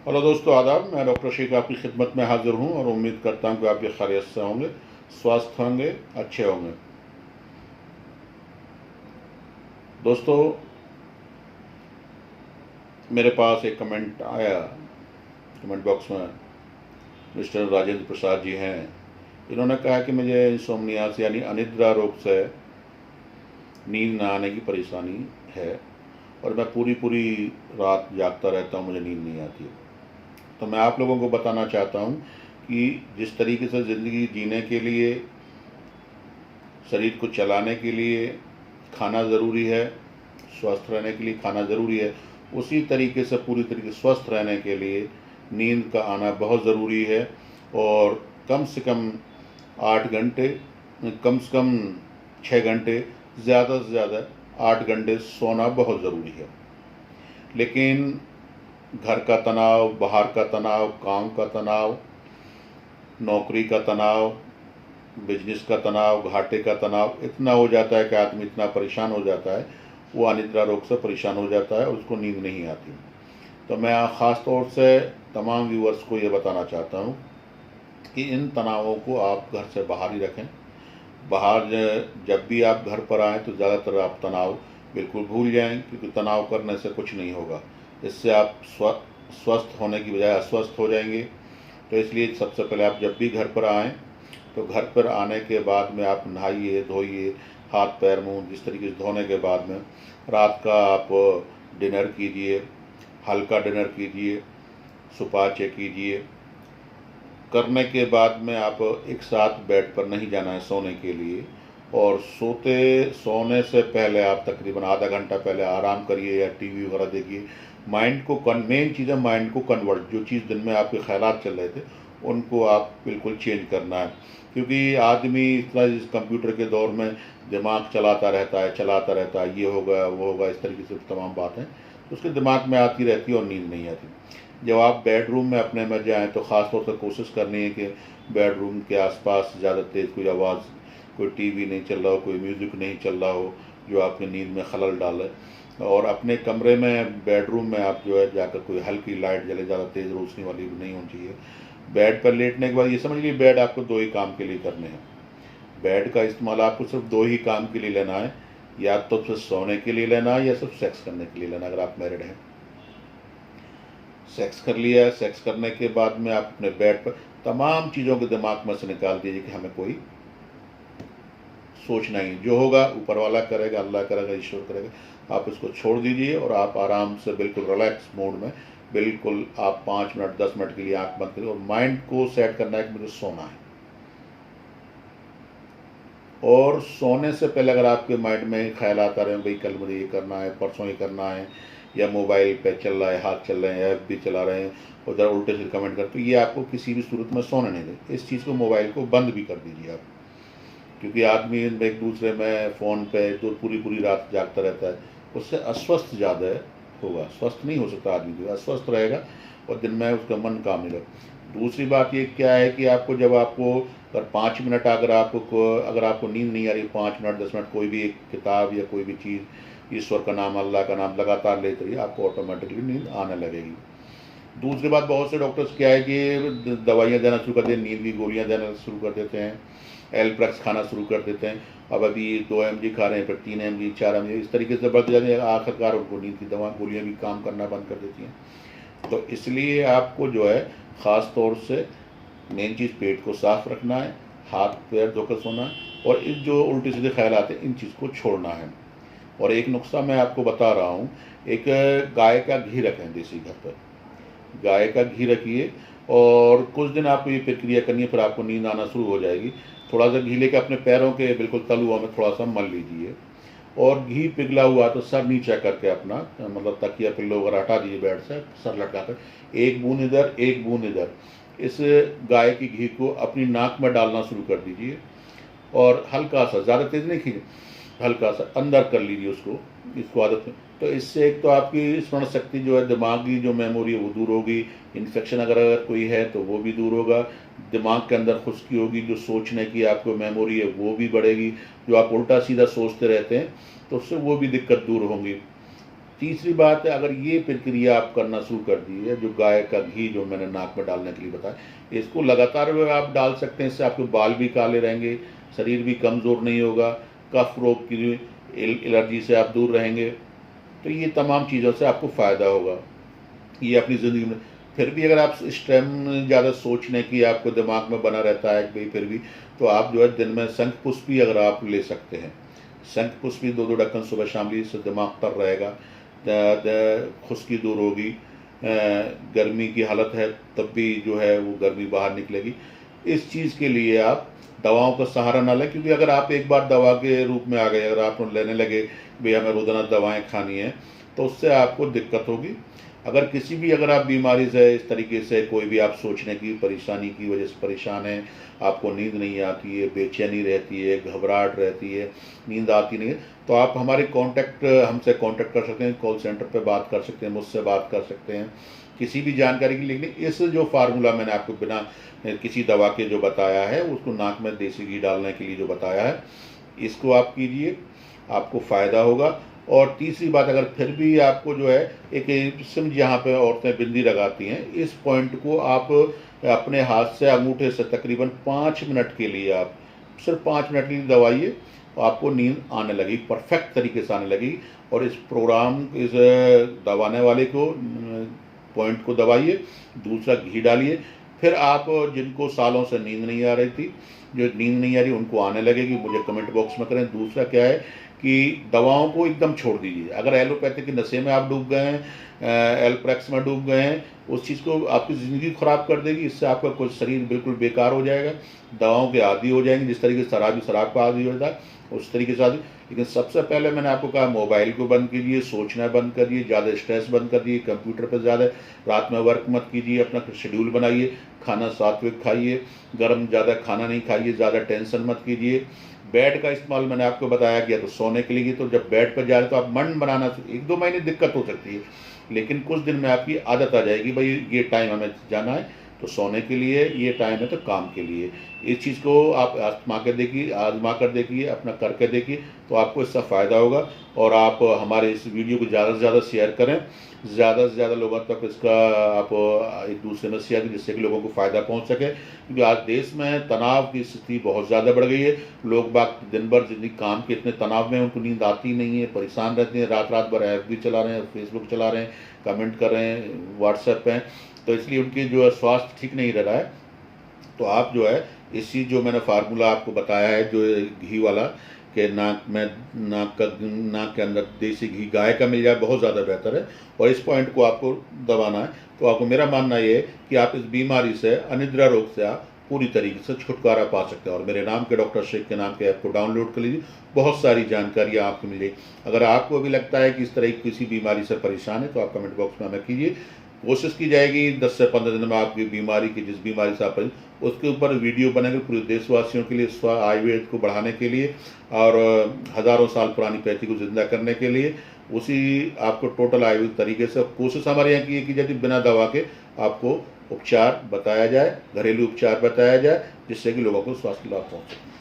Hello दोस्तों, आदाब। मैं डॉक्टर शेख आपकी खिदमत में हाजिर हूँ और उम्मीद करता हूँ कि आप ये खैरियत से होंगे, स्वस्थ होंगे, अच्छे होंगे। दोस्तों, मेरे पास एक कमेंट आया कमेंट बॉक्स में। मिस्टर राजेंद्र प्रसाद जी हैं। इन्होंने कहा कि मुझे इंसोमनिया से यानी अनिद्रा रोग से नींद न आने की परेशानी है और मैं पूरी पूरी रात जागता रहता हूँ, मुझे नींद नहीं आती। तो मैं आप लोगों को बताना चाहता हूँ कि जिस तरीके से ज़िंदगी जीने के लिए, शरीर को चलाने के लिए खाना ज़रूरी है, स्वस्थ रहने के लिए खाना ज़रूरी है, उसी तरीके से पूरी तरीके से स्वस्थ रहने के लिए नींद का आना बहुत ज़रूरी है। और कम से कम 8 घंटे, कम से कम 6 घंटे, ज़्यादा से ज़्यादा 8 घंटे सोना बहुत ज़रूरी है। लेकिन घर का तनाव, बाहर का तनाव, काम का तनाव, नौकरी का तनाव, बिजनेस का तनाव, घाटे का तनाव इतना हो जाता है कि आदमी इतना परेशान हो जाता है, वो अनिद्रा रोग से परेशान हो जाता है और उसको नींद नहीं आती। तो मैं ख़ास तौर से तमाम व्यूअर्स को ये बताना चाहता हूँ कि इन तनावों को आप घर से बाहर ही रखें। बाहर जब भी आप घर पर आएँ तो ज़्यादातर आप तनाव बिल्कुल भूल जाएं, क्योंकि तनाव करने से कुछ नहीं होगा। इससे आप स्वस्थ होने की बजाय अस्वस्थ हो जाएंगे। तो इसलिए सबसे पहले आप जब भी घर पर आएँ तो घर पर आने के बाद में आप नहाइए, धोइए, हाथ पैर मुँह जिस तरीके से धोने के बाद में रात का आप डिनर कीजिए, हल्का डिनर कीजिए, सुपाच्य कीजिए। करने के बाद में आप एक साथ बेड पर नहीं जाना है सोने के लिए, और सोने से पहले आप तकरीबन आधा घंटा पहले आराम करिए या टीवी वगैरह देखिए। माइंड को मेन चीज़ है माइंड को कन्वर्ट, जो चीज़ दिन में आपके ख्यालात चल रहे थे उनको आप बिल्कुल चेंज करना है। क्योंकि आदमी इतना इस कंप्यूटर के दौर में दिमाग चलाता रहता है, ये होगा वो होगा, इस तरीके से तमाम बातें तो उसके दिमाग में आती रहती है और नींद नहीं आती। जब आप बेडरूम में अपने में जाएँ तो ख़ास तौर से कोशिश करनी है कि बेडरूम के आसपास ज़्यादा तेज़ कोई आवाज़, कोई टीवी नहीं चल रहा हो, कोई म्यूज़िक नहीं चल रहा हो जो आपकी नींद में खलल डाले। और अपने कमरे में, बेडरूम में आप जो है जाकर कोई हल्की लाइट जले, ज़्यादा तेज़ रोशनी वाली भी नहीं होनी चाहिए। बेड पर लेटने के बाद ये समझ लीजिए बेड आपको 2 ही काम के लिए करने हैं। बेड का इस्तेमाल आपको सिर्फ 2 ही काम के लिए लेना है, या तो सिर्फ सोने के लिए लेना है या सिर्फ सेक्स करने के लिए लेना है। अगर आप मैरिड हैं, सेक्स कर लिया, सेक्स करने के बाद में आप अपने बेड पर तमाम चीज़ों के दिमाग में से निकाल दीजिए कि हमें कोई सोचना ही, जो होगा ऊपर वाला करेगा, अल्लाह करेगा, ईश्वर करेगा। आप इसको छोड़ दीजिए और आप आराम से बिल्कुल रिलैक्स मोड में बिल्कुल आप 5 मिनट 10 मिनट के लिए आंख बंद करिए और माइंड को सेट करना है कि मुझे सोना है। और सोने से पहले अगर आपके माइंड में ख्याल आता रहे भाई कल मुझे ये करना है, परसों ये करना है, या मोबाइल पे चल रहा है, हाथ चल रहे हैं, ऐप भी चला रहे हैं, उधर उल्टे से कमेंट कर, तो ये आपको किसी भी सूरत में सोने नहीं दे। इस चीज़ को, मोबाइल को बंद भी कर दीजिए आप। क्योंकि आदमी एक दूसरे में फ़ोन पे तो पूरी पूरी रात जागता रहता है, उससे अस्वस्थ ज़्यादा होगा। स्वस्थ नहीं हो सकता आदमी, जो अस्वस्थ रहेगा और दिन में उसका मन काम नहीं लगेगा। दूसरी बात ये क्या है कि आपको जब आपको अगर 5 मिनट अगर आपको नींद नहीं आ रही, 5 मिनट 10 मिनट कोई भी एक किताब या कोई भी चीज़, ईश्वर का नाम, अल्लाह का नाम लगातार लेते रहिए, आपको ऑटोमेटिकली नींद आने लगेगी। दूसरी बात, बहुत से डॉक्टर्स क्या है कि दवाइयाँ देना शुरू कर देते, नींद की गोलियाँ देना शुरू कर देते हैं, एल्प्रक्स खाना शुरू कर देते हैं। अब अभी 2 mg खा रहे हैं, फिर 3 mg, 4 mg, इस तरीके से बढ़ते जाते हैं। आखिरकार उनको नींद की दवा गोलियाँ भी काम करना बंद कर देती हैं। तो इसलिए आपको जो है ख़ास तौर से मेन चीज़ पेट को साफ रखना है, हाथ पैर धोकर सोना है, और इस जो उल्टे सीधे ख्याल आते हैं इन चीज़ को छोड़ना है। और एक नुस्खा मैं आपको बता रहा हूँ, एक गाय का घी रखें देसी घर पर, गाय का घी रखिए और कुछ दिन आपको ये प्रक्रिया करनी है, फिर आपको नींद आना शुरू हो जाएगी। थोड़ा सा घी लेकर अपने पैरों के बिल्कुल तलुओं में थोड़ा सा मल लीजिए, और घी पिघला हुआ तो सर नीचे करके अपना मतलब तकिया पिल्लो वगैरह हटा दीजिए बेड से, सर लटका कर एक बूंद इधर एक बूंद इधर इस गाय की घी को अपनी नाक में डालना शुरू कर दीजिए, और हल्का सा, ज़्यादा तेज़ नहीं खींचे, हल्का सा अंदर कर लीजिए उसको, इसको आदत में। तो इससे एक तो आपकी स्मरण शक्ति जो है, दिमागी जो मेमोरी है वो दूर होगी। इन्फेक्शन अगर कोई है तो वो भी दूर होगा। दिमाग के अंदर खुश्की होगी, जो सोचने की आपको मेमोरी है वो भी बढ़ेगी। जो आप उल्टा सीधा सोचते रहते हैं तो उससे वो भी दिक्कत दूर होंगी। तीसरी बात है, अगर ये प्रक्रिया आप करना शुरू कर दी है, जो गाय का घी जो मैंने नाक में डालने के लिए बताया, इसको लगातार भी आप डाल सकते हैं। इससे आपके बाल भी काले रहेंगे, शरीर भी कमज़ोर नहीं होगा, कफ रोग की एलर्जी से आप दूर रहेंगे। तो ये तमाम चीज़ों से आपको फ़ायदा होगा ये अपनी ज़िंदगी में। फिर भी अगर आप इस टाइम ज़्यादा सोचने की आपको दिमाग में बना रहता है कि भाई फिर भी, तो आप जो है दिन में शंख पुष्प भी अगर आप ले सकते हैं, शंख पुष्प भी 2-2 ढक्कन सुबह शाम ली, इससे दिमाग तर रहेगा, खुश्की दूर होगी, गर्मी की हालत है तब भी जो है वो गर्मी बाहर निकलेगी। इस चीज़ के लिए आप दवाओं का सहारा ना लें, क्योंकि अगर आप एक बार दवा के रूप में आ गए, अगर आप लेने लगे भाई हमें रोज़ाना दवाएं खानी है, तो उससे आपको दिक्कत होगी। अगर किसी भी अगर आप बीमारी से इस तरीके से कोई भी आप सोचने की परेशानी की वजह से परेशान हैं, आपको नींद नहीं आती है, बेचैनी रहती है, घबराहट रहती है, नींद आती नहीं है, तो आप हमसे कांटेक्ट कर सकते हैं, कॉल सेंटर पे बात कर सकते हैं, मुझसे बात कर सकते हैं किसी भी जानकारी की। लेकिन इस जो फार्मूला मैंने आपको बिना किसी दवा के जो बताया है, उसको नाक में देसी घी डालने के लिए जो बताया है, इसको आप कीजिए, आपको फ़ायदा होगा। और तीसरी बात, अगर फिर भी आपको जो है एक सिम जहाँ पे औरतें बिंदी लगाती हैं, इस पॉइंट को आप अपने हाथ से अंगूठे से तकरीबन 5 मिनट के लिए आप सिर्फ 5 मिनट के लिए दबाइए, तो आपको नींद आने लगेगी, परफेक्ट तरीके से आने लगेगी। और इस दबाने वाले को पॉइंट को दबाइए, दूसरा घी डालिए, फिर आप जिनको सालों से नींद नहीं आ रही थी, जो नींद नहीं आ रही उनको आने लगेगी, मुझे कमेंट बॉक्स में करें। दूसरा क्या है कि दवाओं को एकदम छोड़ दीजिए। अगर एलोपैथी के नशे में आप डूब गए हैं, एल्प्रेक्स में डूब गए हैं, उस चीज़ को आपकी ज़िंदगी ख़राब कर देगी। इससे आपका कुछ शरीर बिल्कुल बेकार हो जाएगा, दवाओं के आदी हो जाएंगे। जिस तरीके से शराब का आदी होता है उस तरीके से आदी। लेकिन सबसे पहले मैंने आपको कहा, मोबाइल को बंद कीजिए, सोचना बंद करिए, ज़्यादा स्ट्रेस बंद कर दिए, कंप्यूटर पर ज़्यादा रात में वर्क मत कीजिए, अपना शेड्यूल बनाइए, खाना सात्विक खाइए, गर्म ज़्यादा खाना नहीं खाइए, ज़्यादा टेंशन मत कीजिए। बेड का इस्तेमाल मैंने आपको बताया गया, तो सोने के लिए, तो जब बेड पर जा रहे तो आप मन बनाना, 1-2 महीने दिक्कत हो सकती है, लेकिन कुछ दिन में आपकी आदत आ जाएगी, भाई ये टाइम हमें जाना है तो सोने के लिए, ये टाइम है तो काम के लिए। इस चीज़ को आप आजमा कर देखिए, अपना करके देखिए, तो आपको इसका फ़ायदा होगा। और आप हमारे इस वीडियो को ज़्यादा से ज़्यादा शेयर करें, ज़्यादा से ज़्यादा लोगों तक इसका आप एक दूसरे में शेयर करें, जिससे कि लोगों को फ़ायदा पहुंच सके। क्योंकि आज देश में तनाव की स्थिति बहुत ज़्यादा बढ़ गई है। लोग बाग दिन भर जिंदगी काम के इतने तनाव में, उनको नींद आती नहीं है, परेशान रहते हैं, रात भर FB चला रहे हैं, फेसबुक चला रहे हैं, कमेंट कर रहे हैं, व्हाट्सएप पे, तो इसलिए उनकी जो है स्वास्थ्य ठीक नहीं रह रहा है। तो आप जो है इस चीज़ जो मैंने फार्मूला आपको बताया है, जो घी वाला, कि नाक के अंदर देसी घी गाय का मिल जाए, बहुत ज़्यादा बेहतर है। और इस पॉइंट को आपको दबाना है। तो आपको मेरा मानना ये है कि आप इस बीमारी से, अनिद्रा रोग से आप पूरी तरीके से छुटकारा पा सकते हैं। और मेरे नाम के डॉक्टर शेख के नाम के ऐप को डाउनलोड कर लीजिए, बहुत सारी जानकारियाँ आपको मिलेगी। अगर आपको भी लगता है कि इस तरह की किसी बीमारी से परेशान है, तो आप कमेंट बॉक्स में हमें कीजिए। कोशिश की जाएगी 10 से 15 दिन में आपकी बीमारी की, जिस बीमारी से आप उसके ऊपर वीडियो बनेंगे पूरे देशवासियों के लिए, आयुर्वेद को बढ़ाने के लिए और हज़ारों साल पुरानी पैथी को जिंदा करने के लिए। उसी आपको टोटल आयुर्वेद तरीके से कोशिश हमारे यहाँ की है कि यदि बिना दवा के आपको उपचार बताया जाए, घरेलू उपचार बताया जाए, जिससे कि लोगों को स्वास्थ्य लाभ पहुँचे।